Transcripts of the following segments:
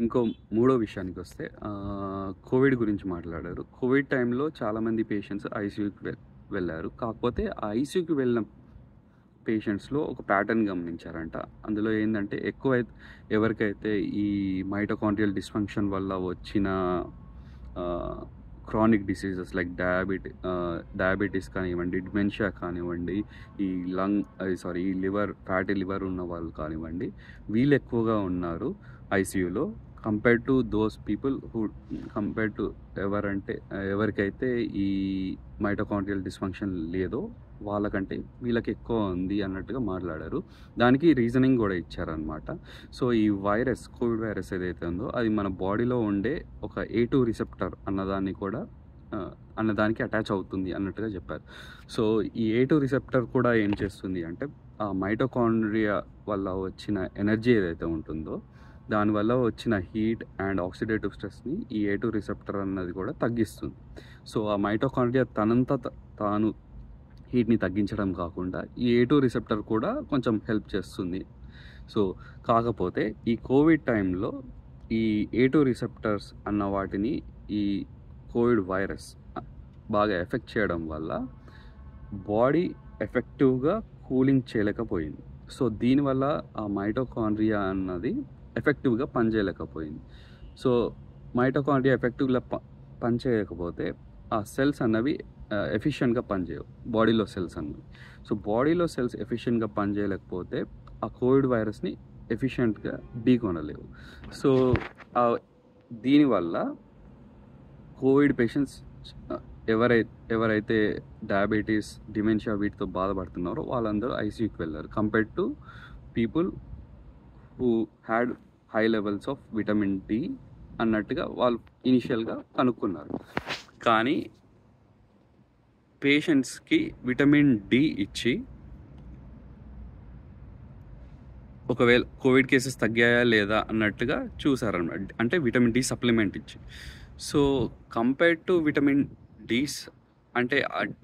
ఇంకో మూడో విషయానికొస్తే కోవిడ్ గురించి మాట్లాడారు. కోవిడ్ టైంలో చాలామంది పేషెంట్స్ ఐసీయూకి వెళ్ళారు. కాకపోతే ఆ ఐసీయూకి వెళ్ళిన పేషెంట్స్‌లో ఒక ప్యాటర్న్ గమనించారంట. అందులో ఏందంటే ఎవరికైతే ఈ మైటోకాండ్రియల్ డిస్‌ఫంక్షన్ వల్ల వచ్చిన క్రానిక్ డిసీజెస్ లైక్ డయాబెటీస్ కానివ్వండి, డిమెన్షియా కానివ్వండి, ఈ ఈ ఫ్యాటీ లివర్ ఉన్న వాళ్ళు కానివ్వండి, వీళ్ళు ఎక్కువగా ఉన్నారు ఐసీయూలో కంపేర్డ్ టు ఎవరికైతే ఈ మైటోకాండ్రియల్ డిస్‌ఫంక్షన్ లేదో వాళ్ళకంటే వీళ్ళకి ఎక్కువ ఉంది అన్నట్టుగా మాట్లాడారు. దానికి రీజనింగ్ కూడా ఇచ్చారనమాట. సో ఈ కోవిడ్ వైరస్ ఏదైతే ఉందో అది మన బాడీలో ఉండే ఒక A2 రిసెప్టర్ అన్నదానికి అటాచ్ అవుతుంది అన్నట్టుగా చెప్పారు. సో ఈ A2 రిసెప్టర్ కూడా ఏం చేస్తుంది అంటే ఆ మైటోకాండ్రియా వల్ల వచ్చిన ఎనర్జీ ఏదైతే ఉంటుందో దానివల్ల వచ్చిన హీట్ అండ్ ఆక్సిడేటివ్ స్ట్రెస్ని ఈ A2 రిసెప్టర్ అన్నది కూడా తగ్గిస్తుంది. సో ఆ మైటోకాండ్రియా తాను హీట్ని తగ్గించడం కాకుండా ఈ A2 రిసెప్టర్ కూడా కొంచెం హెల్ప్ చేస్తుంది. సో కాకపోతే ఈ కోవిడ్ టైంలో ఈ A2 రిసెప్టర్స్ అన్న వాటిని ఈ కోవిడ్ వైరస్ బాగా ఎఫెక్ట్ చేయడం వల్ల బాడీ ఎఫెక్టివ్గా కూలింగ్ చేయలేకపోయింది. సో దీనివల్ల ఆ మైటోకాండ్రియా అన్నది ఎఫెక్టివ్గా పనిచేయలేకపోయింది. సో మైటోకాండ్రియా ఎఫెక్టివ్గా పనిచేయకపోతే ఆ సెల్స్ అన్నవి ఎఫిషియెంట్గా పనిచేయవు, బాడీలో సెల్స్ అన్నవి. సో బాడీలో సెల్స్ ఎఫిషియెంట్గా పనిచేయలేకపోతే ఆ కోవిడ్ వైరస్ని ఎఫిషియెంట్గా ఢీకొనలేవు. సో దీనివల్ల కోవిడ్ పేషెంట్స్ ఎవరైతే డయాబెటీస్, డిమెన్షియా వీటితో బాధపడుతున్నారో వాళ్ళందరూ ఐసీయూకి వెళ్ళారు compared to people who had high levels of vitamin D అన్నట్టుగా వాళ్ళు ఇనిషియల్గా కనుక్కున్నారు. కానీ పేషెంట్స్కి విటమిన్ డి ఇచ్చి ఒకవేళ కోవిడ్ కేసెస్ తగ్గాయా లేదా అన్నట్టుగా చూసారన్నమాట. అంటే విటమిన్ డి సప్లిమెంట్ ఇచ్చి. So compared to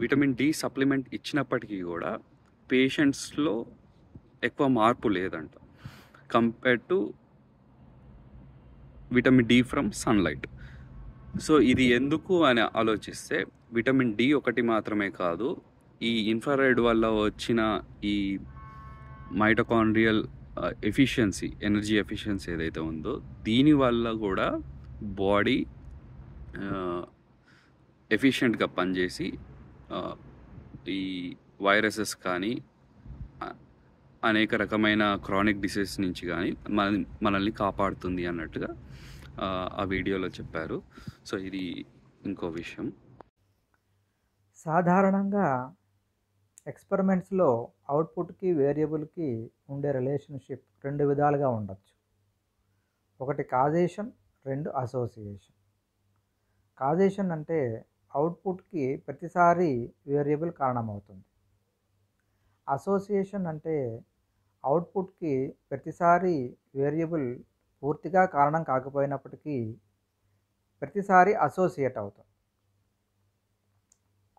vitamin D supplement ఇచ్చినప్పటికీ కూడా పేషెంట్స్లో ఎక్కువ మార్పు లేదంట compared to vitamin D from sunlight. So ఇది ఎందుకు అని ఆలోచిస్తే విటమిన్ డి ఒకటి మాత్రమే కాదు, ఈ ఇన్ఫ్రారెడ్ వల్ల వచ్చిన ఈ మైటోకాండ్రియల్ ఎనర్జీ ఎఫిషియన్సీ ఏదైతే ఉందో దీనివల్ల కూడా బాడీ ఎఫిషియెంట్గా పనిచేసి ఈ వైరసెస్ కానీ అనేక రకమైన క్రానిక్ డిసీజ్ నుంచి కానీ మనల్ని కాపాడుతుంది అన్నట్టుగా ఆ వీడియోలో చెప్పారు. సో ఇది ఇంకో విషయం. సాధారణంగా ఎక్స్పెరిమెంట్స్లో అవుట్పుట్కి వేరియబుల్కి ఉండే రిలేషన్షిప్ రెండు విధాలుగా ఉండొచ్చు. ఒకటి కాజేషన్, రెండు అసోసియేషన్. కాజేషన్ అంటే అవుట్పుట్కి ప్రతిసారి వేరియబుల్ కారణమవుతుంది. అసోసియేషన్ అంటే అవుట్పుట్కి ప్రతిసారి వేరియబుల్ పూర్తిగా కారణం కాకపోయినప్పటికీ ప్రతిసారి అసోసియేట్ అవుతుంది.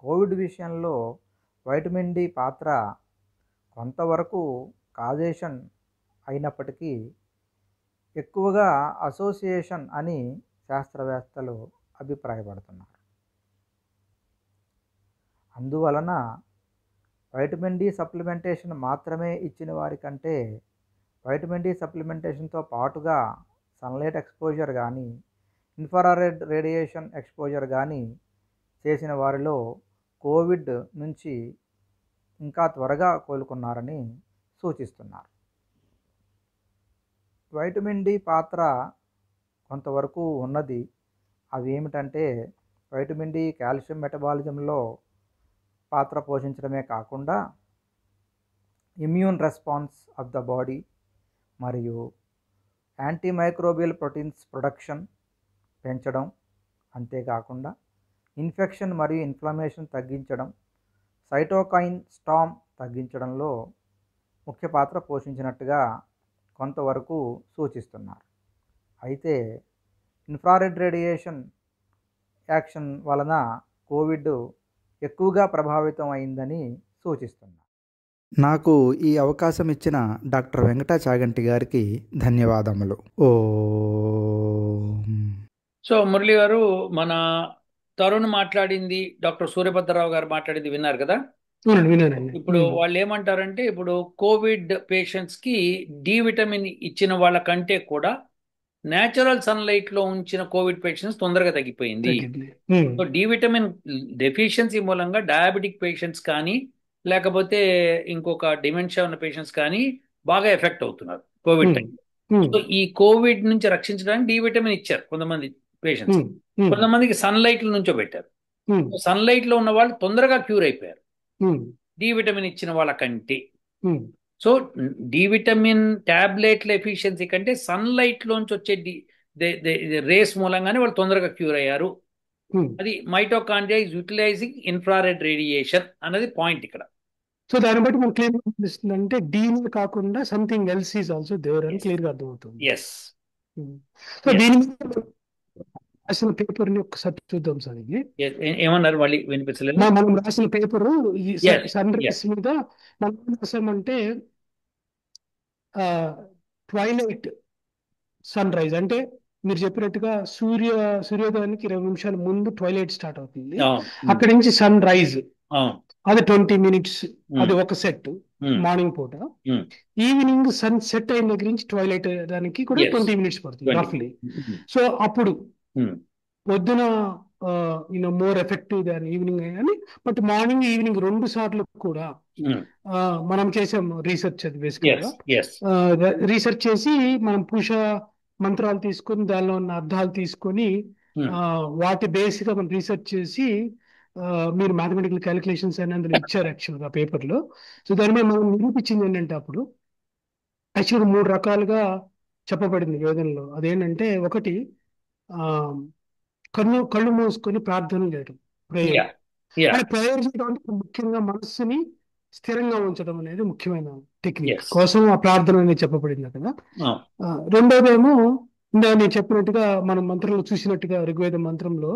కోవిడ్ విషయంలో వైటమిన్ డి పాత్ర కొంతవరకు కాజేషన్ అయినప్పటికీ ఎక్కువగా అసోసియేషన్ అని శాస్త్రవేత్తలు అభిప్రాయపడుతున్నారు. అందువలన వైటమిన్ డి సప్లిమెంటేషన్ మాత్రమే ఇచ్చిన వారికంటే వైటమిన్ డి సప్లిమెంటేషన్తో పాటుగా సన్లైట్ ఎక్స్పోజర్ కానీ ఇన్ఫ్రారెడ్ రేడియేషన్ ఎక్స్పోజర్ కానీ చేసిన వారిలో కోవిడ్ నుంచి ఇంకా త్వరగా కోలుకున్నారని సూచిస్తున్నారు. వైటమిన్ డి పాత్ర కొంతవరకు ఉన్నది. అవి ఏమిటంటే వైటమిన్ డి కాల్షియం మెటబాలిజంలో పాత్ర పోషించడమే కాకుండా immune response of the body మరియు యాంటీమైక్రోబియల్ ప్రోటీన్స్ ప్రొడక్షన్ పెంచడం, అంతేకాకుండా ఇన్ఫెక్షన్ మరియు ఇన్ఫ్లమేషన్ తగ్గించడం, సైటోకైన్ స్టార్మ్ తగ్గించడంలో ముఖ్య పాత్ర పోషించినట్టుగా కొంతవరకు సూచిస్తున్నారు. అయితే ఇన్ఫ్రారెడ్ రేడియేషన్ యాక్షన్ వలన కోవిడ్ ఎక్కువగా ప్రభావితం అయిందని సూచిస్తున్నారు. నాకు ఈ అవకాశం ఇచ్చిన డాక్టర్ వెంకట చాగంటి గారికి ధన్యవాదములు. సో మురళి గారు, మన తరుణ్ మాట్లాడింది, డాక్టర్ సూర్యభద్రరావు గారు మాట్లాడింది విన్నారు కదా. అవునండి, విన్నానండి. ఇప్పుడు వాళ్ళు ఏమంటారంటే, ఇప్పుడు కోవిడ్ పేషెంట్స్ కి డి విటమిన్ ఇచ్చిన వాళ్ళ కంటే కూడా నేచురల్ సన్లైట్ లో ఉంచిన కోవిడ్ పేషెంట్స్ తొందరగా తగ్గిపోయింది. తగ్గింది. సో డి విటమిన్ డెఫిషియన్సీ మూలంగా డయాబెటిక్ పేషెంట్స్ కానీ, లేకపోతే ఇంకొక డిమెన్షియా ఉన్న పేషెంట్స్ కానీ బాగా ఎఫెక్ట్ అవుతున్నారు కోవిడ్ టైం. సో ఈ కోవిడ్ నుంచి రక్షించడానికి డి విటమిన్ ఇచ్చారు కొంతమంది పేషెంట్స్, కొంతమందికి సన్లైట్ నుంచో పెట్టారు. సన్లైట్ లో ఉన్న వాళ్ళు తొందరగా క్యూర్ అయిపోయారు డి విటమిన్ ఇచ్చిన వాళ్ళ కంటే. సో డి విటమిన్ టాబ్లెట్ల ఎఫిషియన్సీ కంటే సన్లైట్ లోంచి వచ్చే రేస్ మూలంగానే వాళ్ళు తొందరగా క్యూర్ అయ్యారు. అది mitochondria is utilizing infrared radiation అన్నది పాయింట్ ఇక్కడ. సో దాన్ని బట్టి మనం క్లియర్ అనిపిస్తుంది అంటే డీన్ కాకుండా something else is also there అని క్లియర్ గా అర్థమవుతుంది. ఎస్. సో దీని మీద రాసిన పేపర్ ని ఒకసారి చూద్దాం సార్. ఇది ఏమన్నారు మళ్ళీ వినిపించలేదు. మనం రాసిన పేపర్ సన్ రైజ్ మీద మనం ఏం రాసామంటే ట్వైలైట్ సన్ రైజ్ అంటే మీరు చెప్పినట్టుగా సూర్యోదయానికి 20 నిమిషాల ముందు ట్వైలైట్ స్టార్ట్ అవుతుంది. అక్కడి నుంచి సన్ రైజ్ అది 20 మినిట్స్, అది ఒక సెట్ మార్నింగ్ పూట. ఈవినింగ్ సన్ సెట్ అయిన దగ్గర నుంచి ట్వైలైట్ దానికి కూడా 20 మినిట్స్ పడుతుంది రఫ్లీ. సో అప్పుడు పొద్దున మోర్ ఎఫెక్టివ్ దాన్ ఈవినింగ్ కానీ, బట్ మార్నింగ్ ఈవినింగ్ 2 సార్లు కూడా మనం చేసాం రీసెర్చ్. అది బేసిక్గా రీసెర్చ్ చేసి మనం పూష మంత్రాలు తీసుకొని దానిలో ఉన్న అర్థాలు తీసుకొని వాటి బేస్ గా మనం రీసెర్చ్ చేసి మీరు మ్యాథమెటికల్ క్యాలిక్యులేషన్స్ అని అందులో ఇచ్చారు యాక్చువల్గా పేపర్ లో. సో దాని మీద మనం నిరూపించింది ఏంటంటే అప్పుడు యాక్చువల్గా 3 రకాలుగా చెప్పబడింది వేదంలో. అదేంటంటే ఒకటి కళ్ళు మూసుకొని ప్రార్థన చేయడం, ప్రేయర్. ప్రేయర్ చేయడం అంటే ముఖ్యంగా మనస్సుని స్థిరంగా ఉంచడం అనేది ముఖ్యమైన టెక్నిక్ కోసం ఆ ప్రార్థన అనేది చెప్పబడింది కదా. రెండోదేమో ఇందా నేను చెప్పినట్టుగా మనం మంత్రంలో చూసినట్టుగా ఋగ్వేద మంత్రంలో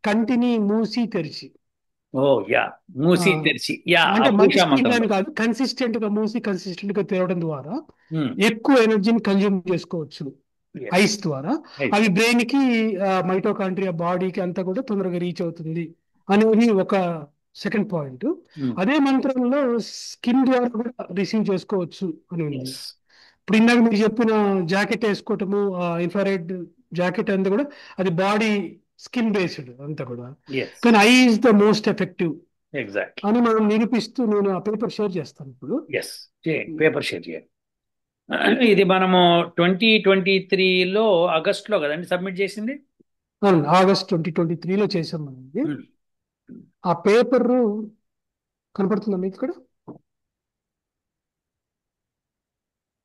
కంటిని మూసి తెరిచి, అంటే కాదు కన్సిస్టెంట్ గా మూసి కన్సిస్టెంట్ గా తెరవడం ద్వారా ఎక్కువ ఎనర్జీని కన్జ్యూమ్ చేసుకోవచ్చు ఐస్ ద్వారా. అవి బ్రెయిన్ కి మైటోకాండ్రియా బాడీకి అంతా కూడా తొందరగా రీచ్ అవుతుంది అనేది ఒక సెకండ్ పాయింట్. అదే మంత్రంలో స్కిన్ ద్వారా కూడా రిసీవ్ చేసుకోవచ్చు అని ఉంది. ఇప్పుడు ఇందాక మీరు చెప్పిన జాకెట్ వేసుకోవటము, ఇన్ఫ్రారెడ్ జాకెట్ అంతా కూడా అది బాడీ స్కిన్ బేస్డ్ అంతా కూడా, కానీ I is the most effective అని మనం నిరూపిస్తూ నేను ఆ పేపర్ షేర్ చేస్తాను ఇప్పుడు. పేపర్ షేర్ చేయండి. ఇది మనము 2023లో ఆగస్టులో కదండి సబ్మిట్ చేసింది. ఆగస్ట్ 2023లో చేసాం మనం. ఆ పేపర్ కనపడుతుందా మీకు ఇక్కడ?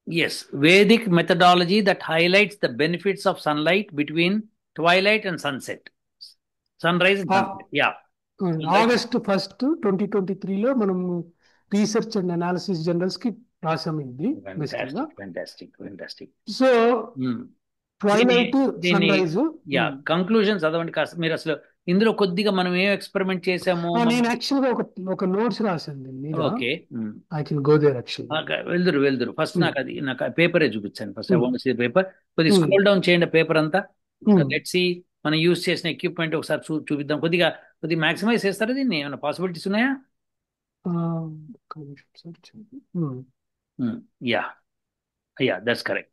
Yes, Vedic methodology that highlights the benefits of sunlight between twilight and sunset. Sunrise and sunset. Yeah. August 1st, 2023లో మనం రీసెర్చ్ అండ్ అనాలిసిస్ జర్నల్స్ కి రాసాము ఇది. Fantastic. So twilight, sunrise. Conclusions చదవండి కాస్త మీరు. అసలు ఇందులో కొద్దిగా మనం ఏం ఎక్స్పెరిమెంట్ చేసాము. నేను యాక్చువల్ గా ఒక నోట్స్ రాశాను. Okay, I can go there actual. వెళ్దురు ఫస్ట్ నాకు పేపరే చూపించండి. First I want to see paper. కొద్దిగా స్క్రోల్ డౌన్ చేయండి పేపర్ అంతా. లెట్స్ సీ మనం యూజ్ చేసిన ఎక్విప్మెంట్ ఒకసారి చూపిద్దాం. కొద్దిగా మాక్సిమైజ్ చేస్తారా దీన్ని? ఏమైనా పాసిబిలిటీస్ ఉన్నాయా? Yeah that's correct.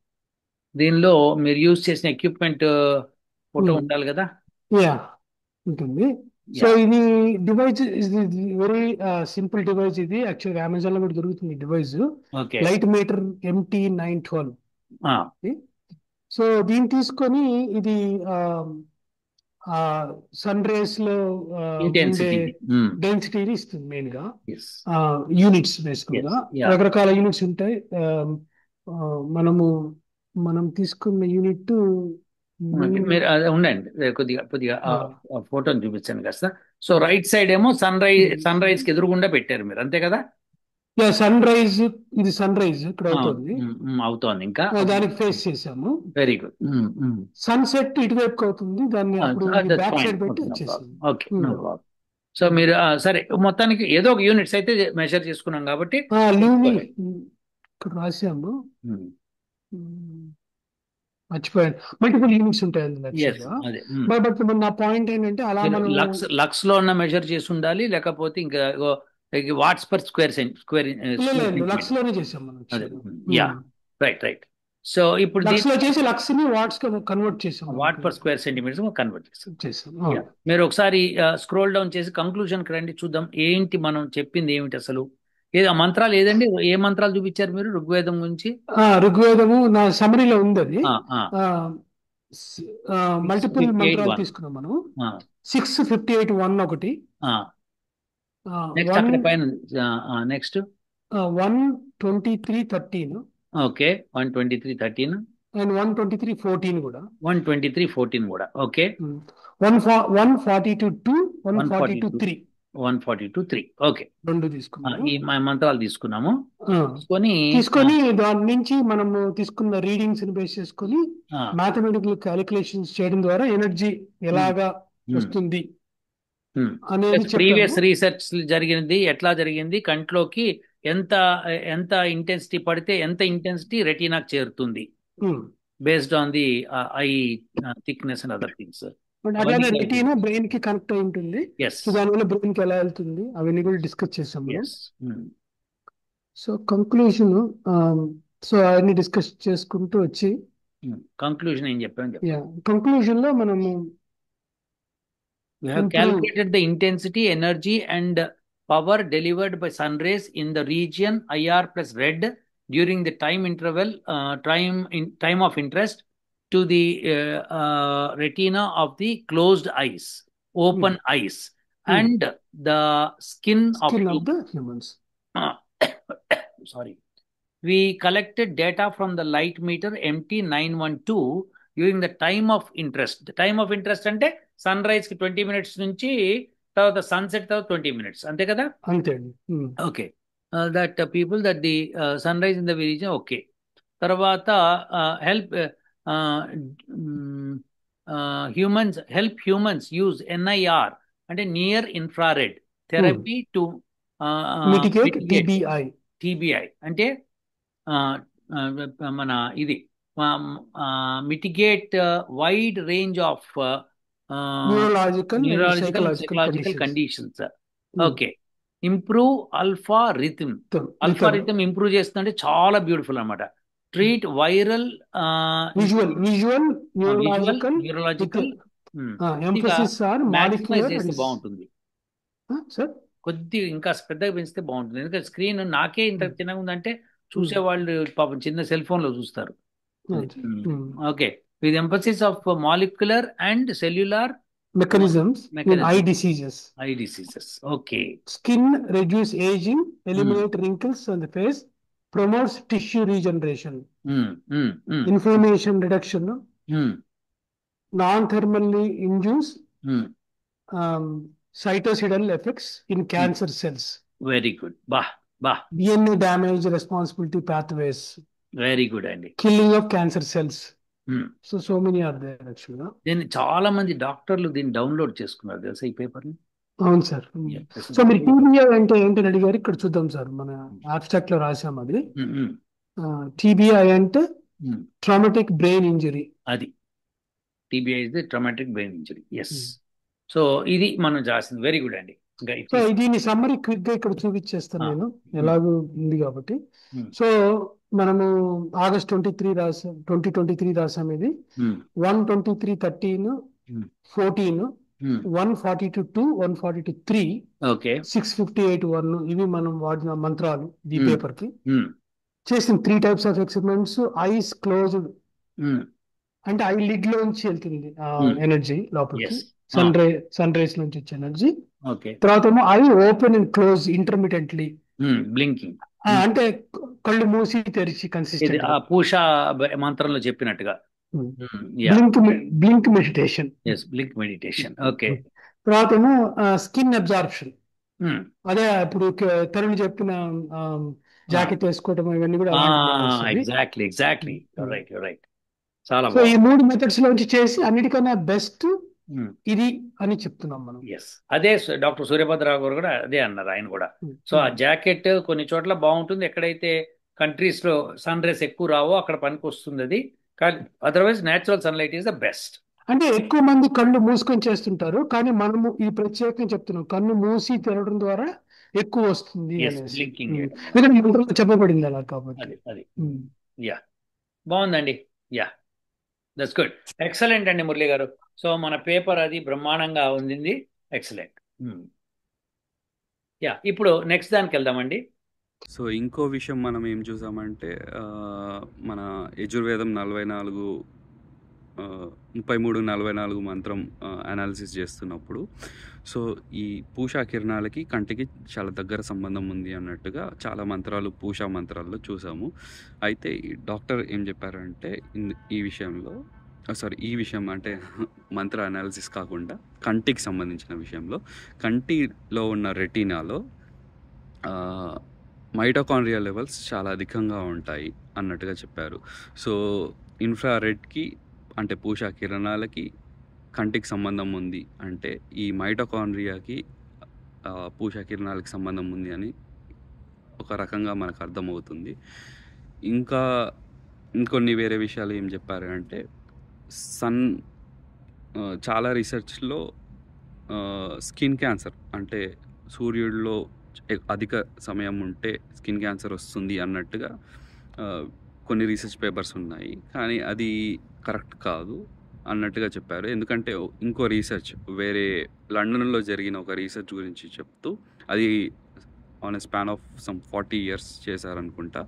దీనిలో మీరు యూజ్ చేసిన ఎక్విప్మెంట్ ఫోటో ఉండాలి కదా. యా ఉంటుంది. సో ఇది డివైస్ వెరీ సింపుల్ డివైస్. ఇది యాక్చువల్గా అమెజాన్ లో కూడా దొరుకుతుంది device. Light metre MT912. So దీన్ని తీసుకొని ఇది సన్ రేస్ లో డెన్సిటీని ఇస్తుంది మెయిన్ గా. యూనిట్స్ బేసికల్గా రకరకాల యూనిట్స్ ఉంటాయి. మనం తీసుకున్న యూనిట్ మీరు ఉండండి, కొద్దిగా ఫోటోని చూపించండి కాస్త. సో రైట్ సైడ్ ఏమో సన్ రైజ్ కి ఎదురుగుండా పెట్టారు మీరు, అంతే కదా? సన్ రైజ్, ఇది సన్ రైజ్ ఇక్కడ అవుతోంది. ఇంకా దానికి ఫేస్ చేసాము. Very good. సన్సెట్ ఇటువైపు అవుతుంది, దాన్ని బ్యాక్ సైడ్ పెట్టి వచ్చేసాము. ఓకే, సో మీరు సరే మొత్తానికి ఏదో ఒక యూనిట్స్ అయితే మెజర్ చేసుకున్నాం కాబట్టి లూమి ఇక్కడ రాసాము. మర్చిపోయాను, మల్టిపుల్ యూనిట్స్ ఉంటాయి అందులో ఎస్ యాక్చువల్గా. అదే బట్ నా పాయింట్ ఏంటంటే అలా మీరు మనము లక్స్ లో ఉన్న మెజర్ చేసి ఉండాలి, లేకపోతే ఇంకా వాట్స్ పర్ స్క్వేర్ లేదు లక్స్ సెంటీమీటర్. లోనే చేసాం మనం అదే యాక్చువల్గా. Yeah right right. సో ఇప్పుడు లక్స్ లో చేసి లక్స్ ని వాట్స్ కన్వర్ట్ చేసాం watt per square centimeters convert చేస్తాం. చేసాం. యా మీరు ఒకసారి స్క్రోల్ డౌన్ చేసి కంక్లూజన్ కి రండి, చూద్దాం ఏంటి మనం చెప్పింది ఏమిటి అసలు. ఏదో ఆ మంత్రాలు ఏదండి, ఏ మంత్రాలు చూపించారు మీరు ఋగ్వేదం గురించి? ఋగ్వేదము నా సమరీలో ఉంది అది. ఆ, ఆ. మల్టిపుల్ 658 మంత్రాలు 1. తీసుకున్నాం మనం. ఆ, 658 ఒకటి, ఆ. నెక్స్ట్ అక్కడ పైన నెక్స్ట్ 123:13 ఓకే 123:13 అండ్ 123:14 కూడా. 123:14 కూడా ఓకే. 142:2 142 142:3 142:3 ఓకే. రెండు తీసుకున్నాము. ఈ మంత్రాలు తీసుకున్నాము. తీసుకొని దాని నుంచి మనము తీసుకున్న రీడింగ్స్ ని బేస్ చేసుకొని ఆ, మ్యాథమెటికల్ క్యాలిక్యులేషన్స్ చేయడం ద్వారా ఎనర్జీ ఎలాగా వస్తుంది అనేది ప్రీవియస్ చెప్పాము. రీసెర్చ్ జరిగింది, ఎట్లా జరిగింది, కంట్లోకి ఎంత ఎంత ఇంటెన్సిటీ పడితే ఎంత ఇంటెన్సిటీ రెటీనాకి చేరుతుంది based on the I thickness and other things. But అట్లానే రెటీనా బ్రెయిన్ కి కనెక్ట్ అయి ఉంటుంది. ఎస్ సో దానివల్ల బ్రెయిన్ కి ఎలా వెళ్తుంది అవన్నీ కూడా డిస్కస్ చేసాం మనం. ఎస్. సో కంక్లూజన్, సో అవన్నీ డిస్కస్ చేసుకుంటూ వచ్చి కంక్లూజన్ ఏం చెప్పాను? కంక్లూజన్ లో మనము we have calculated the intensity, energy and power delivered by sun rays in the region IR plus red during the time interval, time of interest to the retina of the closed eyes, open eyes, and the skin of the humans. Sorry. We collected data from the light meter MT912 during the time of interest. The time of interest అంటే sun rise కి 20 minutes నుంచి తర్వాత sunset తర్వాత 20 minutes, అంతే కదా? అంతే. Okay. That people that the sun rise in the reason. Okay. తర్వాత help humans use NIR అంటే near infrared therapy to mitigate TBI అంటే మన ఇది mitigate wide range of neurological psychological conditions. Okay. Improve alpha rhythm. Alpha rhythm improve చేస్తుందంటే చాలా beautiful అనమాట. Treat viral neurological maximise చేస్తే బాగుంటుంది. కొద్దిగా ఇంకా పెద్దగా పెంచితే బాగుంటుంది, ఎందుకంటే స్క్రీన్ నాకే ఇంత చిన్నగా ఉందంటే చూసేవాళ్ళు పాపం చిన్న సెల్ ఫోన్ లో చూస్తారు. Okay. With emphasis of molecular and cellular mechanisms in eye diseases. Okay. Skin reduce aging, eliminate wrinkles on the face, promotes tissue regeneration, inflammation reduction, non-thermally induce cytocidal effects in cancer cells. Very good. DNA damage responsibility pathways. Very good, Andy. Killing of cancer cells. So many are there యాక్చువల్గా. దీన్ని చాలా మంది డాక్టర్లు దీన్ని download చేసుకున్నారు తెలుసా ఈ paper ని. అవును సార్. సో మీరు TBI అంటే ఏంటని అడిగారు, ఇక్కడ చూద్దాం సార్, మన అబ్స్ట్రాక్ట్ లో రాసాం అది. TBI అంటే ట్రామాటిక్ బ్రెయిన్ ఇంజరీ. అది TBI is the traumatic brain injury. Yes. So ఇది మనం రాసింది. వెరీ గుడ్ అండి. సో దీని సమ్మరీ క్విక్ గా ఇక్కడ చూపించేస్తాను నేను, ఎలాగో ఉంది కాబట్టి. సో మనము August 23 రాసాం, 2023 రాసాం. ఇది 123:13 14 142:2 142:3 658:1 ఇవి మనం వాడిన మంత్రాలు ఈ పేపర్ కి. చేసిన 3 types of experiments. Ice closed అంటే ఐ లిడ్ లోంచి వెళ్తుంది ఎనర్జీ లోపలికి, సన్ రేస్ నుంచి వచ్చే ఎనర్జీ. తర్వాత ఏమో eye open and close intermittently, blinking అంటే కళ్ళు మూసి తెరిచి కన్సిస్టెంట్, పూషా మంత్రంలో చెప్పినట్టుగా బ్లింక్ మెడిటేషన్. ఓకే. తర్వాత ఏమో స్కిన్ అబ్జార్ప్షన్, అదే ఇప్పుడు తరుణ్ చెప్పిన జాకెట్ వేసుకోవడం ఇవన్నీ కూడా. Exactly right. చాలా సో ఈ 3 మెథడ్స్ లోంచి చేసి అన్నిటికన్నా బెస్ట్ ఇది అని చెప్తున్నాం మనం. అదే డాక్టర్ సూర్యభద్రరావు గారు కూడా అదే అన్నారు, ఆయన కూడా. సో ఆ జాకెట్ కొన్ని చోట్ల బాగుంటుంది, ఎక్కడైతే కంట్రీస్ లో సన్ రేస్ ఎక్కువ రావో అక్కడ పనికి వస్తుంది అది. కానీ otherwise natural sunlight is the best. అంటే ఎక్కువ మంది కళ్ళు మూసుకొని చేస్తుంటారు, కానీ మనము ఈ ప్రత్యేకంగా చెప్తున్నాం కన్ను మూసి తెరవడం ద్వారా ఎక్కువ వస్తుంది ఎస్, అనేసి. బ్లింకింగ్ చేయడం. ఎందుకంటే మంత్రంలో చెప్పబడింది అలా కాబట్టి. అది యా, బాగుందండి. యా, దట్స్ గుడ్, ఎక్సలెంట్ అండి మురళి గారు. సో మన పేపర్ అది బ్రహ్మాండంగా ఉంది, ఎక్సలెంట్. యా, ఇప్పుడు నెక్స్ట్ దానికి వెళ్దామండి. సో ఇంకో విషయం మనం ఏం చూసామంటే మన యజుర్వేదం 44 33-44 మంత్రం అనాలిసిస్ చేస్తున్నప్పుడు సో ఈ పూషా కిరణాలకి కంటికి చాలా దగ్గర సంబంధం ఉంది అన్నట్టుగా చాలా మంత్రాలు పూషా మంత్రాల్లో చూసాము. అయితే ఈ డాక్టర్ ఏం చెప్పారంటే ఈ విషయంలో ఈ విషయం అంటే మంత్ర అనాలిసిస్ కాకుండా కంటికి సంబంధించిన విషయంలో కంటిలో ఉన్న రెటీనాలో మైటోకాండ్రియా లెవెల్స్ చాలా అధికంగా ఉంటాయి అన్నట్టుగా చెప్పారు. సో ఇన్ఫ్రారెడ్కి అంటే పూషా కిరణాలకి కంటికి సంబంధం ఉంది అంటే ఈ మైటోకాండ్రియాకి పూషా కిరణాలకి సంబంధం ఉంది అని ఒక రకంగా మనకు అర్థమవుతుంది. ఇంకా ఇంకొన్ని వేరే విషయాలు ఏం చెప్పారు అంటే చాలా రీసెర్చ్లో స్కిన్ క్యాన్సర్ అంటే సూర్యుడిలో అధిక సమయం ఉంటే స్కిన్ క్యాన్సర్ వస్తుంది అన్నట్టుగా కొన్ని రీసెర్చ్ పేపర్స్ ఉన్నాయి, కానీ అది కరెక్ట్ కాదు అన్నట్టుగా చెప్పారు. ఎందుకంటే ఇంకో రీసెర్చ్ వేరే లండన్లో జరిగిన ఒక రీసెర్చ్ గురించి చెప్తూ అది on a span of some 40 years చేశారనుకుంటా.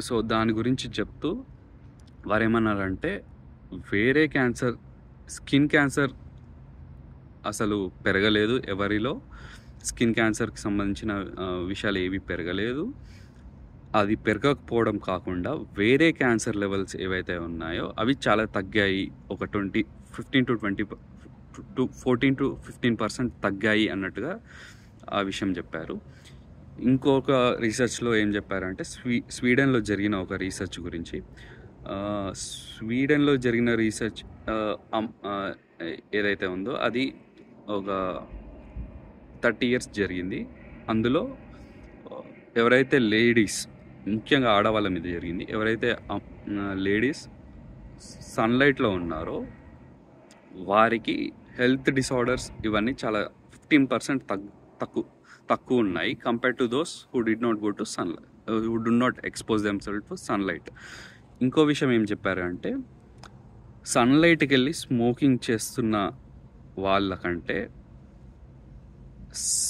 సో దాని గురించి చెప్తూ వారు ఏమన్నారంటే వేరే క్యాన్సర్, స్కిన్ క్యాన్సర్ అసలు పెరగలేదు ఎవరిలో, స్కిన్ క్యాన్సర్కి సంబంధించిన విషయాలు ఏవి పెరగలేదు. అది పెరగకపోవడం కాకుండా వేరే క్యాన్సర్ లెవెల్స్ ఏవైతే ఉన్నాయో అవి చాలా తగ్గాయి, ఒక 14-15% తగ్గాయి అన్నట్టుగా ఆ విషయం చెప్పారు. ఇంకొక రీసెర్చ్లో ఏం చెప్పారంటే స్వీడన్లో జరిగిన ఒక రీసెర్చ్ గురించి. స్వీడన్లో జరిగిన రీసెర్చ్ ఏదైతే ఉందో అది ఒక 30 years జరిగింది. అందులో ఎవరైతే లేడీస్, ముఖ్యంగా ఆడవాళ్ళ మీద జరిగింది, ఎవరైతే లేడీస్ సన్లైట్లో ఉన్నారో వారికి హెల్త్ డిసార్డర్స్ ఇవన్నీ చాలా 15% తక్కువ ఉన్నాయి compare to those who did not go to sunlight, who do not expose themselves to sunlight. ఇంకో విషయం ఏం చెప్పారంటే సన్లైట్కి వెళ్ళి స్మోకింగ్ చేస్తున్న వాళ్ళకంటే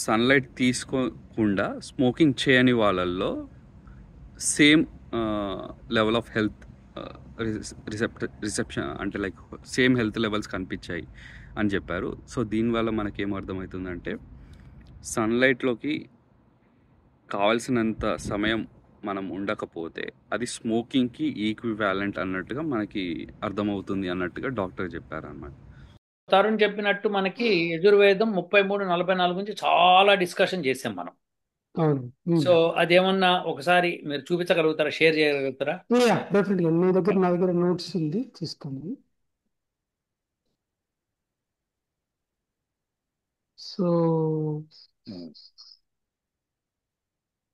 సన్లైట్ తీసుకోకుండా స్మోకింగ్ చేయని వాళ్ళల్లో same level of health reception అంటే లైక్ సేమ్ హెల్త్ లెవెల్స్ కనిపించాయి అని చెప్పారు. సో దీనివల్ల మనకేం అర్థమవుతుందంటే సన్లైట్లోకి కావాల్సినంత సమయం మనం ఉండకపోతే అది స్మోకింగ్కి ఈక్వివాలెంట్ అన్నట్టుగా మనకి అర్థమవుతుంది అన్నట్టుగా డాక్టర్ చెప్పారు అన్నమాట. తరుణ్ చెప్పినట్టు మనకి యజుర్వేదం 33-44 గురించి చాలా డిస్కషన్ చేసాం మనం. సో అదేమన్నా ఒకసారి మీరు చూపించగలుగుతారా, షేర్ చేయగలుగుతారా? డెఫినెట్గా నా దగ్గర నోట్స్ ఉంది, తీసుకోండి. సో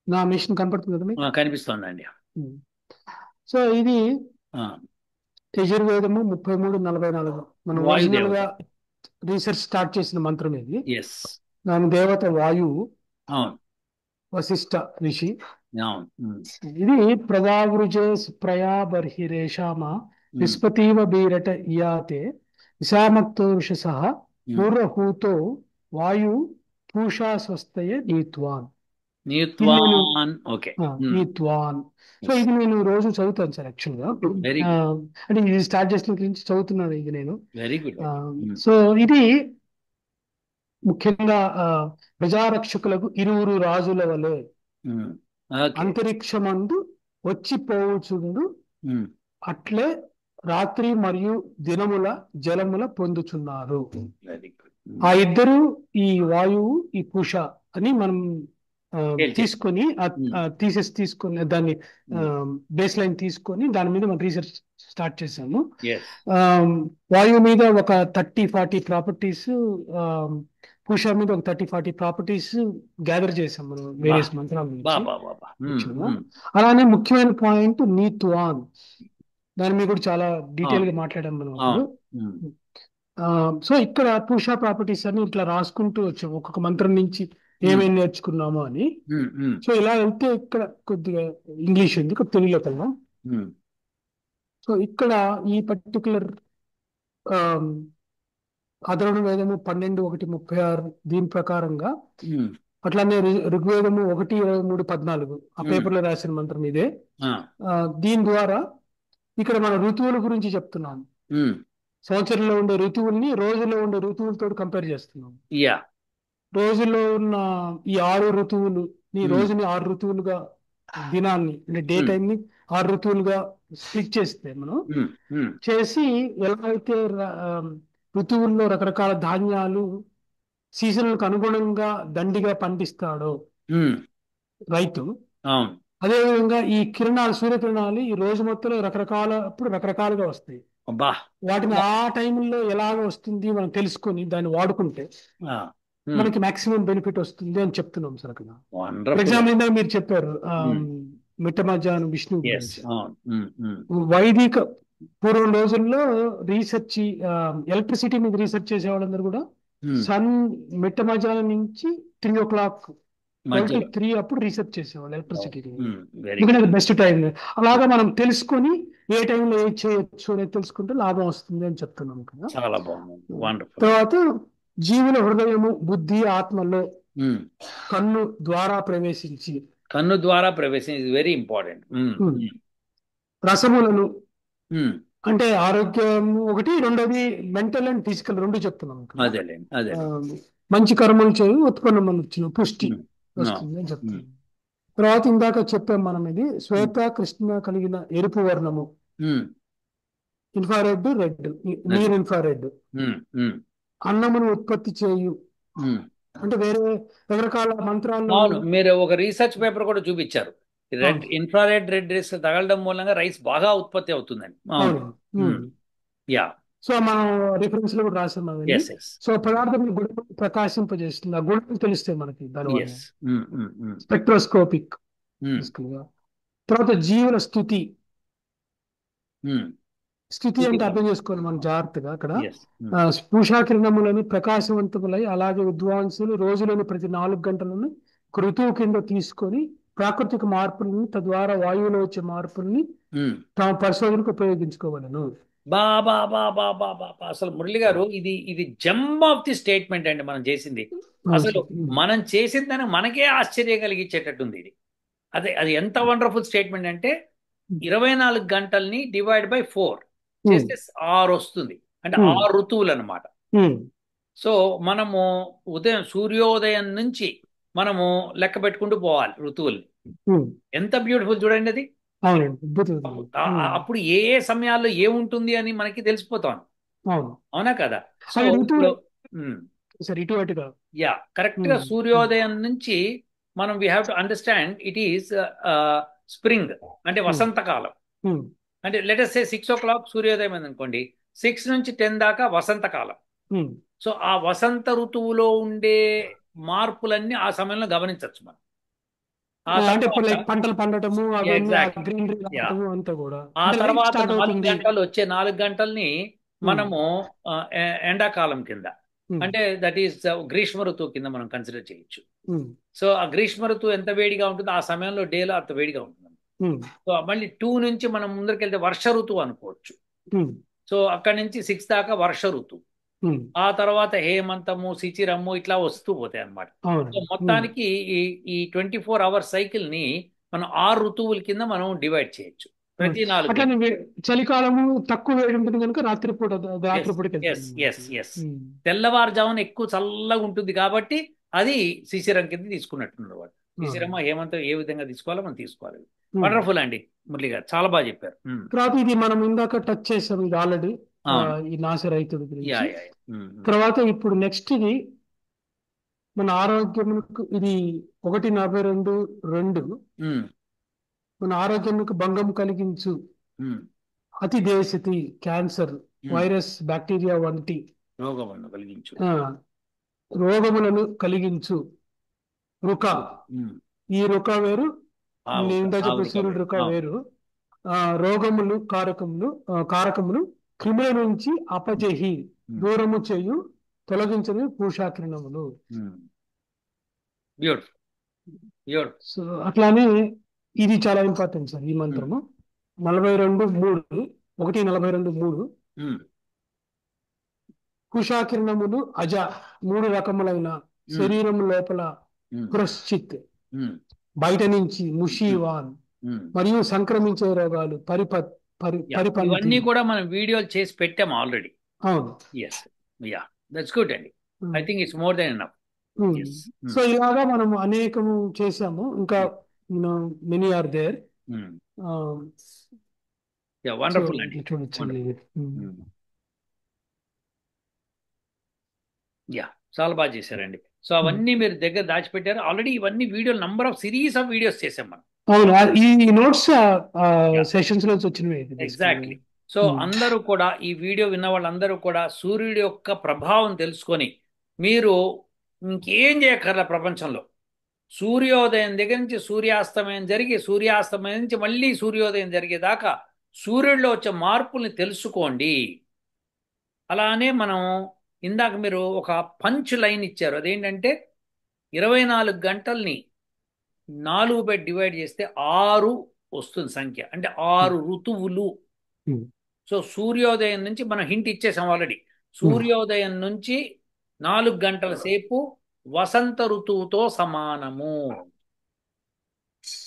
నా మిషన్ కనపడుతుంది కదా? కనిపిస్తుందండి. సో ఇది యజుర్వేదము 33-44 మనం ఒరిజినల్ గా రీసెర్చ్ స్టార్ట్ చేసిన మంత్రం ఇది. దాని దేవత వాయువు, వశిష్ఠ ఋషి. ఇది ప్రదావృజే ప్రయా బర్హిరేషామ విస్పతీవ బీరట ఇయాతే విశామక్తోష సహ పూర్వహూతో వాయు పూషా స్వస్తయ నీత్వాన్. సో ఇది నేను రోజు చదువుతాను సార్ యాక్చువల్ గా. అంటే ఇది స్టార్ట్ చేసిన గురించి చదువుతున్నాను ఇది నేను. సో ఇది ముఖ్యంగా ప్రజారక్షకులకు ఇరువురు రాజుల వలె అంతరిక్షమందు వచ్చిపోవుచుండు అట్లే రాత్రి మరియు దినముల జలముల పొందుచున్నారు. ఆ ఇద్దరు ఈ వాయువు ఈ పూష అని మనం తీసుకొని తీసుకొని దాన్ని బేస్ లైన్ తీసుకొని దాని మీద మనం రీసెర్చ్ స్టార్ట్ చేసాము. వాయువు మీద ఒక 30-40 ప్రాపర్టీస్, పూష మీద ఒక 30-40 ప్రాపర్టీస్ గ్యాదర్ చేసాం మనం వేరియస్ మంత్రాల నుంచి. అలానే ముఖ్యమైన పాయింట్ నీత్వాన్. దాని మీద కూడా చాలా డీటెయిల్ గా మాట్లాడాం మనం అప్పుడు. సో ఇక్కడ పూషా ప్రాపర్టీస్ అని ఇట్లా రాసుకుంటూ వచ్చాం ఒక్కొక్క మంత్రం నుంచి ఏమేమి నేర్చుకున్నామో అని. సో ఇలా వెళ్తే ఇక్కడ కొద్దిగా ఇంగ్లీష్ ఉంది, కొద్ది తెలుగులో కన్నా. సో ఇక్కడ ఈ పర్టికులర్ అధర్వణ వేదము 12:1:36 దీని ప్రకారంగా, అట్లానే ఋగ్వేదము 1:23:14 ఆ పేపర్ లో రాసిన మంత్రం ఇదే. దీని ద్వారా ఇక్కడ మన ఋతువుల గురించి చెప్తున్నాం. సంవత్సరంలో ఉండే ఋతువుల్ని రోజుల్లో ఉండే ఋతువులతో కంపేర్ చేస్తున్నాం. రోజుల్లో ఉన్న ఈ 6 ఋతువులు, ఈ రోజుని 6 ఋతువులుగా, దినాన్ని అంటే డే టైం ని 6 ఋతువులుగా స్ప్లిట్ చేస్తే మనం చేసి, ఎలా అయితే ఋతువుల్లో రకరకాల ధాన్యాలు సీజన్లకు అనుగుణంగా దండిగా పండిస్తాడో రైతు, అదేవిధంగా ఈ కిరణాలు, సూర్యకిరణాలు ఈ రోజు మొత్తంలో రకరకాలుగా వస్తాయి. వాటిని ఆ టైంలో ఎలాగ వస్తుంది మనం తెలుసుకొని దాన్ని వాడుకుంటే మనకి మాక్సిమం బెనిఫిట్ వస్తుంది అని చెప్తున్నాం సార్ అక్కడ. ఫర్ ఎగ్జాంపుల్ ఇందాక మీరు చెప్పారు మిట్ట మధ్యాహ్నం విష్ణు గురించి. వైదిక పూర్వం రోజుల్లో రీసెర్చ్, ఎలక్ట్రిసిటీ మీద రీసెర్చ్ చేసే వాళ్ళందరూ కూడా సన్ మిట్ట మధ్యాహ్నం నుంచి 3 అప్పుడు రీసెర్చ్ చేసేవాళ్ళు ఎలక్ట్రిసిటీ. ఎందుకంటే బెస్ట్ టైం. అలాగా మనం తెలుసుకొని ఏ టైంలో ఏం చేయొచ్చు అనేది తెలుసుకుంటే లాభం వస్తుంది అని చెప్తున్నాం కదా. చాలా బాగుంది. తర్వాత జీవుల హృదయము, బుద్ధి, ఆత్మలో కన్ను ద్వారా ప్రవేశించి వెరీ ఇంపార్టెంట్. రసములను అంటే ఆరోగ్యం ఒకటి, రెండోది మెంటల్ అండ్ ఫిజికల్ రెండు చెప్తున్నాం. మంచి కర్మలు చేయి ఉత్పన్నం వచ్చిన పుష్టి వస్తుంది అని చెప్తున్నాం. తర్వాత ఇందాక చెప్పాం మనం, ఇది శ్వేత కృష్ణ కలిగిన ఎరుపు వర్ణము, ఇన్ఫ్రారెడ్, రెడ్, నీర్ ఇన్ఫ్రారెడ్, అన్నమును ఉత్పత్తి చేయు అంటే వేరే రకరకాల మంత్రాలు. మీరు ఒక రీసెర్చ్ పేపర్ కూడా చూపించారు, రెడ్ ఇన్ఫ్రారెడ్ రెడ్ రేస్ తగలడం మూలంగా రైస్ బాగా ఉత్పత్తి అవుతుందని. సో మనం రిఫరెన్స్ లో కూడా రాసాం. సో పదార్థం గుణం ప్రకాశింపజేస్తుంది, ఆ గుణం తెలుస్తాయి మనకి దానివల్ల. స్పెక్ట్రోస్కోపిక్. తర్వాత జీవుల స్థుతి అంటే అర్థం చేసుకోవాలి మనం జాగ్రత్తగా. అక్కడ పూషా కిరణములని ప్రకాశవంతములై, అలాగే విద్వాంసులు రోజులోని ప్రతి 4 గంటలను ఋతువు కింద తీసుకొని ప్రాకృతిక మార్పులని, తద్వారా వాయువులో వచ్చే మార్పుల్ని తమ పరిశోధనకు ఉపయోగించుకోవాలను. అసలు మురళి గారు, ఇది జమ్ ఆఫ్ ది స్టేట్మెంట్ అండి మనం చేసింది. అసలు మనం చేసిన దాన్ని మనకే ఆశ్చర్యం కలిగించేటట్టుంది ఇది. అది ఎంత వండర్ఫుల్ స్టేట్మెంట్ అంటే 24 గంటల్ని డివైడ్ బై 4 చేస్తే 6 వస్తుంది, అంటే 6 ఋతువులు అనమాట. సో మనము ఉదయం సూర్యోదయం నుంచి మనము లెక్క పెట్టుకుంటూ పోవాలి ఋతువుల్ని. ఎంత బ్యూటిఫుల్ చూడండి అది. అప్పుడు ఏ సమయాల్లో ఏముంటుంది అని మనకి తెలిసిపోతాం. అవునా కదా? సో కరెక్ట్ గా సూర్యోదయం నుంచి మనం we have to understand it is spring, అంటే వసంతకాలం. అంటే లెట్ us say 6 o'clock సూర్యోదయం అనుకోండి, 6 నుంచి 10 దాకా వసంతకాలం. సో ఆ వసంత ఋతువులో ఉండే మార్పులన్నీ ఆ సమయంలో గమనించవచ్చు మనం. పంటలు పండటము, ఆ తర్వాత 4 గంటలు వచ్చే 4 గంటల్ని మనము ఎండాకాలం కింద, అంటే దట్ ఈస్ గ్రీష్మ ఋతువు కింద మనం కన్సిడర్ చేయొచ్చు. సో ఆ గ్రీష్మ ఋతువు ఎంత వేడిగా ఉంటుందో ఆ సమయంలో డేలో అంత వేడిగా ఉంటుంది. సో మళ్ళీ 2 నుంచి మనం ముందరికెళ్తే వర్ష ఋతువు అనుకోవచ్చు. సో అక్కడి నుంచి 6 దాకా వర్ష ఋతువు, ఆ తర్వాత హేమంతము, శిచిరము ఇట్లా వస్తూ పోతాయి అన్నమాట. సో మొత్తానికి ఈ 24 hour సైకిల్ ని మనం 6 ఋతువుల కింద మనం డివైడ్ చేయొచ్చు. ప్రతి 4 చలికాలము తక్కువ వేడి ఉంటుంది కనుక రాత్రిపూట తెల్లవారుజామున ఎక్కువ చల్లగా ఉంటుంది కాబట్టి అది శిశిరం కింద తీసుకున్నట్టున్నారు వాడు. శిశిరమ హేమంతం ఏ విధంగా తీసుకోవాలో మనం తీసుకోవాలి. వండర్ఫుల్ అండి మురళి గారు, చాలా బాగా చెప్పారు. తర్వాత ఇది మనం ఇందాక టచ్ చేసాం ఇది ఆల్రెడీ, ఈ నాశ రైతుడి గురించి. తర్వాత ఇప్పుడు నెక్స్ట్ ఇది మన ఆరోగ్యమునకు, ఇది 1:42:2 మన ఆరోగ్యమునకు భంగం కలిగించు అతి దేశతి, క్యాన్సర్, వైరస్, బ్యాక్టీరియా వంటి రోగములను కలిగించు రుక. ఈ రుక వేరు, సూర్యుడు రుక వేరు. రోగములు కారకములు క్రిముల నుంచి అపజహి దూరము చేయు తొలగించని పూషాకిరణములు. Beautiful beautiful. సో అట్లానే ఇది చాలా ఇంపార్టెంట్ సార్ ఈ మంత్రము. 42:3 1:42:3 కుషాకిరణములు అజ 3 రకములైన శరీరం లోపల పురశ్చిత్ బయట నుంచి ముషీవాన్ మరియు సంక్రమించే రోగాలు పరిపంతి. ఇవన్నీ కూడా మనం వీడియోలు చేసి పెట్టాము ఆల్రెడీ. అవును. ఎస్ యా దట్స్ గుడ్ అండి. I think it's more than enough. So ఇలాగా మనం అనేకము చేసాము. ఇంకా మెనీ ఆర్ దేర్. వండర్ఫుల్ అండి. యా చాలా బాగా చేశారండి. సో అవన్నీ మీరు దగ్గర దాచిపెట్టారు ఆల్రెడీ. ఇవన్నీ వీడియోలు number of series of videos చేసాం మనం. అవును, ఈ నోట్స్ సెషన్స్ లో వచ్చినవి. ఎగ్జాక్ట్లీ. సో అందరూ కూడా ఈ వీడియో విన్న వాళ్ళందరూ కూడా సూర్యుడి యొక్క ప్రభావం తెలుసుకొని మీరు ఇంకేం చేయక్కర్ల ప్రపంచంలో. సూర్యోదయం దగ్గర నుంచి సూర్యాస్తమయం జరిగి సూర్యాస్తమయం నుంచి మళ్ళీ సూర్యోదయం జరిగేదాకా సూర్యుడిలో వచ్చే మార్పుల్ని తెలుసుకోండి. అలానే మనం ఇందాక మీరు ఒక పంచ్ లైన్ ఇచ్చారు. అదేంటంటే 24 గంటల్ని 4 డివైడ్ చేస్తే 6 వస్తుంది సంఖ్య, అంటే 6 ఋతువులు. సో సూర్యోదయం నుంచి మనం హింట్ ఇచ్చేసాం ఆల్రెడీ. సూర్యోదయం నుంచి 4 గంటల సేపు వసంత ఋతువుతో సమానము.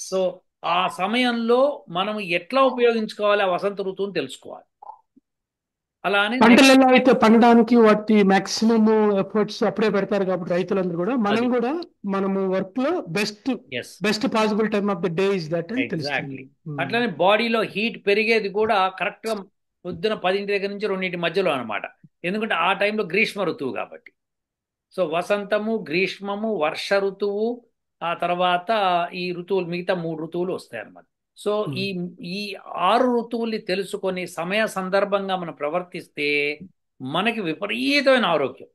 సో ఆ సమయంలో మనం ఎట్లా ఉపయోగించుకోవాలి ఆ వసంత ఋతువుని తెలుసుకోవాలి. అలానే పంటలు ఎలా అయితే పండడానికి వాటి మాక్సిమం ఎఫర్ట్స్ అప్పుడే పెడతారు కాబట్టి రైతులందరూ కూడా మనం కూడా మనము వర్క్ లో best possible time of the day is that అని తెలుస్తుంది. అట్లానే బాడీలో హీట్ పెరిగేది కూడా కరెక్ట్ గా పొద్దున 10 దగ్గర నుంచి 2 మధ్యలో అనమాట. ఎందుకంటే ఆ టైంలో గ్రీష్మ ఋతువు కాబట్టి. సో వసంతము, గ్రీష్మము, వర్ష ఋతువు, ఆ తర్వాత ఈ ఋతువులు మిగతా 3 ఋతువులు వస్తాయి అన్నమాట. సో ఈ 6 ఋతువుల్ని తెలుసుకొని సమయ సందర్భంగా మనం ప్రవర్తిస్తే మనకి విపరీతమైన ఆరోగ్యం.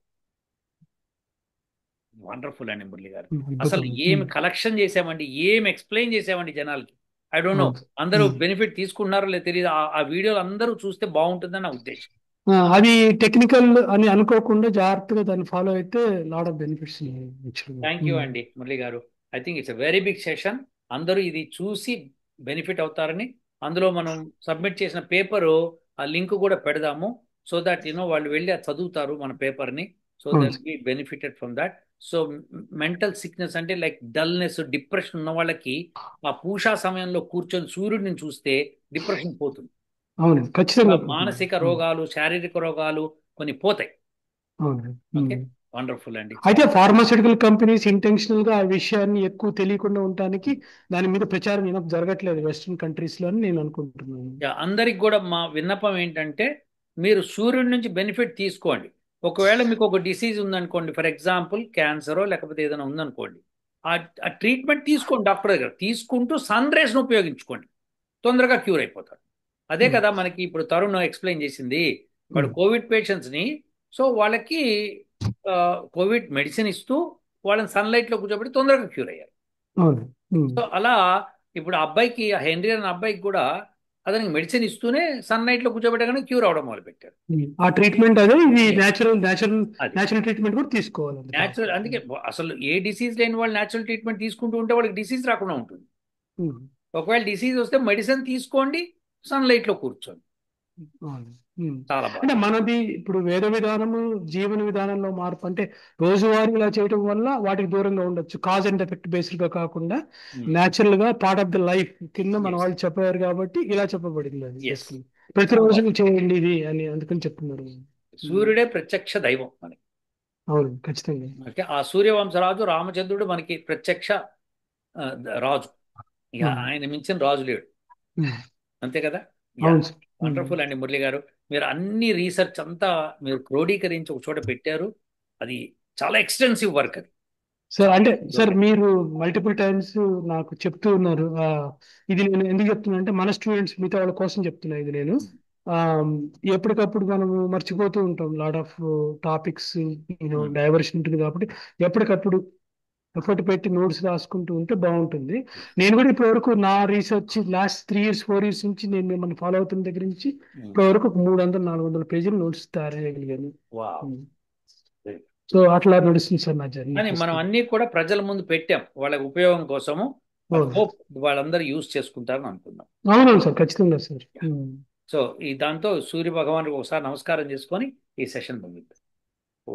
వండర్ఫుల్ అండి మురళి గారు. అసలు ఏమి కలెక్షన్ చేసామండి, ఏమి ఎక్స్ప్లెయిన్ చేసామండి జనాలకి. ఐ డోంట్ నో అందరూ బెనిఫిట్ తీసుకున్నారో లేదు తెలియదు. ఆ వీడియోలు అందరూ చూస్తే బాగుంటుందని నా ఉద్దేశం. అది టెక్నికల్ అని అనుకోకుండా జాగ్రత్తగా దాన్ని ఫాలో అయితే lot of benefits. Thank you అండి Murali garu. I think it's a very big session. అందరూ ఇది చూసి బెనిఫిట్ అవుతారని, అందులో మనం సబ్మిట్ చేసిన పేపరు ఆ లింక్ కూడా పెడదాము. సో దట్ వాళ్ళు వెళ్ళి చదువుతారు మన పేపర్ని. So that be benefited from that. So mental sickness అంటే లైక్ డల్నెస్, డిప్రెషన్ ఉన్న వాళ్ళకి ఆ పూషా సమయంలో కూర్చొని సూర్యుడిని చూస్తే డిప్రెషన్ పోతుంది. అవును, ఖచ్చితంగా. మానసిక రోగాలు, శారీరక రోగాలు కొన్ని పోతాయి. ఓకే, వండర్ఫుల్ అండి. అయితే ఫార్మాస్యూటికల్ కంపెనీస్ ఇంటెన్షనల్ గా ఆ విషయాన్ని ఎక్కువ తెలియకుండా ఉండడానికి దాని మీద ప్రచారం జరగట్లేదు వెస్ట్రన్ కంట్రీస్ లో అని నేను అనుకుంటున్నాను. అందరికి కూడా మా విన్నపం ఏంటంటే మీరు సూర్యుడి నుంచి బెనిఫిట్ తీసుకోండి. ఒకవేళ మీకు ఒక డిసీజ్ ఉందనుకోండి, ఫర్ ఎగ్జాంపుల్ క్యాన్సరో లేకపోతే ఏదైనా ఉందనుకోండి, ఆ ట్రీట్మెంట్ తీసుకోండి డాక్టర్ దగ్గర. తీసుకుంటూ సన్ రేస్ను ఉపయోగించుకోండి, తొందరగా క్యూర్ అయిపోతారు. అదే కదా మనకి ఇప్పుడు తరుణ్ ఎక్స్ప్లెయిన్ చేసింది. వాడు కోవిడ్ పేషెంట్స్ని, సో వాళ్ళకి కోవిడ్ మెడిసిన్ ఇస్తూ వాళ్ళని సన్లైట్ లో కూర్చోబెట్టి తొందరగా క్యూర్ అయ్యారు. సో అలా ఇప్పుడు అబ్బాయికి, హెన్రీ అనే అబ్బాయికి కూడా అతనికి మెడిసిన్ ఇస్తూనే సన్లైట్ లో కూర్చోబెట్టగానే క్యూర్ అవడం మొదలు పెట్టారు. ఆ ట్రీట్మెంట్ అదే, ఇది నేచురల్ ట్రీట్మెంట్ కూడా తీసుకోవాలి. నేచురల్, అందుకే అసలు ఏ డిసీజ్ లేని వాళ్ళు నేచురల్ ట్రీట్మెంట్ తీసుకుంటూ ఉంటే వాళ్ళకి డిసీజ్ రాకుండా ఉంటుంది. ఒకవేళ డిసీజ్ వస్తే మెడిసిన్ తీసుకోండి, సన్లైట్ లో కూర్చోండి. అంటే మనది ఇప్పుడు వేద విధానము, జీవన విధానంలో మార్పు అంటే రోజువారీ ఇలా చేయడం వల్ల వాటికి దూరంగా ఉండొచ్చు. కాజ్ అండ్ ఎఫెక్ట్ బేస్డ్ గా కాకుండా నేచురల్ గా పార్ట్ ఆఫ్ ద లైఫ్ కింద మన వాళ్ళు చెప్పారు కాబట్టి ఇలా చెప్పబడింది. అది ప్రతిరోజు చేయండి ఇది అని అందుకని చెప్తున్నారు. సూర్యుడే ప్రత్యక్ష దైవం మనకి. అవును, ఖచ్చితంగా. ఆ సూర్యవంశరాజు రామచంద్రుడు మనకి ప్రత్యక్ష రాజు. ఆయన మించిన రాజు లేడు, అంతే కదా. వండర్ఫుల్ అండి మురళి గారు. మీరు అన్ని రీసెర్చ్ అంతా మీరు క్రోడీకరించి ఒక చోట పెట్టారు. అది చాలా ఎక్స్టెన్సివ్ వర్క్ అది. సార్ అంటే సార్ మీరు మల్టిపుల్ టైమ్స్ నాకు చెప్తూ ఉన్నారు. ఇది నేను ఎందుకు చెప్తున్నా అంటే మన స్టూడెంట్స్ మిగతా వాళ్ళ కోసం చెప్తున్నా. ఇది నేను ఎప్పటికప్పుడు మనము మర్చిపోతూ ఉంటాం. లాట్ ఆఫ్ టాపిక్స్ డైవర్షన్ ఉంటుంది కాబట్టి ఎప్పటికప్పుడు ఎఫర్ట్ పెట్టి నోట్స్ రాసుకుంటూ ఉంటే బాగుంటుంది. నేను కూడా ఇప్పటివరకు నా రీసెర్చ్ లాస్ట్ 3 years 4 years నుంచి నేను మిమ్మల్ని ఫాలో అవుతున్న దగ్గర నుంచి ఇప్పటివరకు ఒక 300-400 పేజీలు నోట్స్ తయారు చేయగలిగాను. సో అట్లా నడుస్తుంది సార్ నా జర్నీ. కానీ మనం అన్ని కూడా ప్రజల ముందు పెట్టాం వాళ్ళ ఉపయోగం కోసము. హోప్ వాళ్ళందరూ యూజ్ చేసుకుంటారని అనుకున్నాం. అవునవును సార్, ఖచ్చితంగా సార్. సో ఈ దాంతో సూర్య భగవానుడికి ఒకసారి నమస్కారం చేసుకొని ఈ సెషన్ ముగిద్దాం. ఓ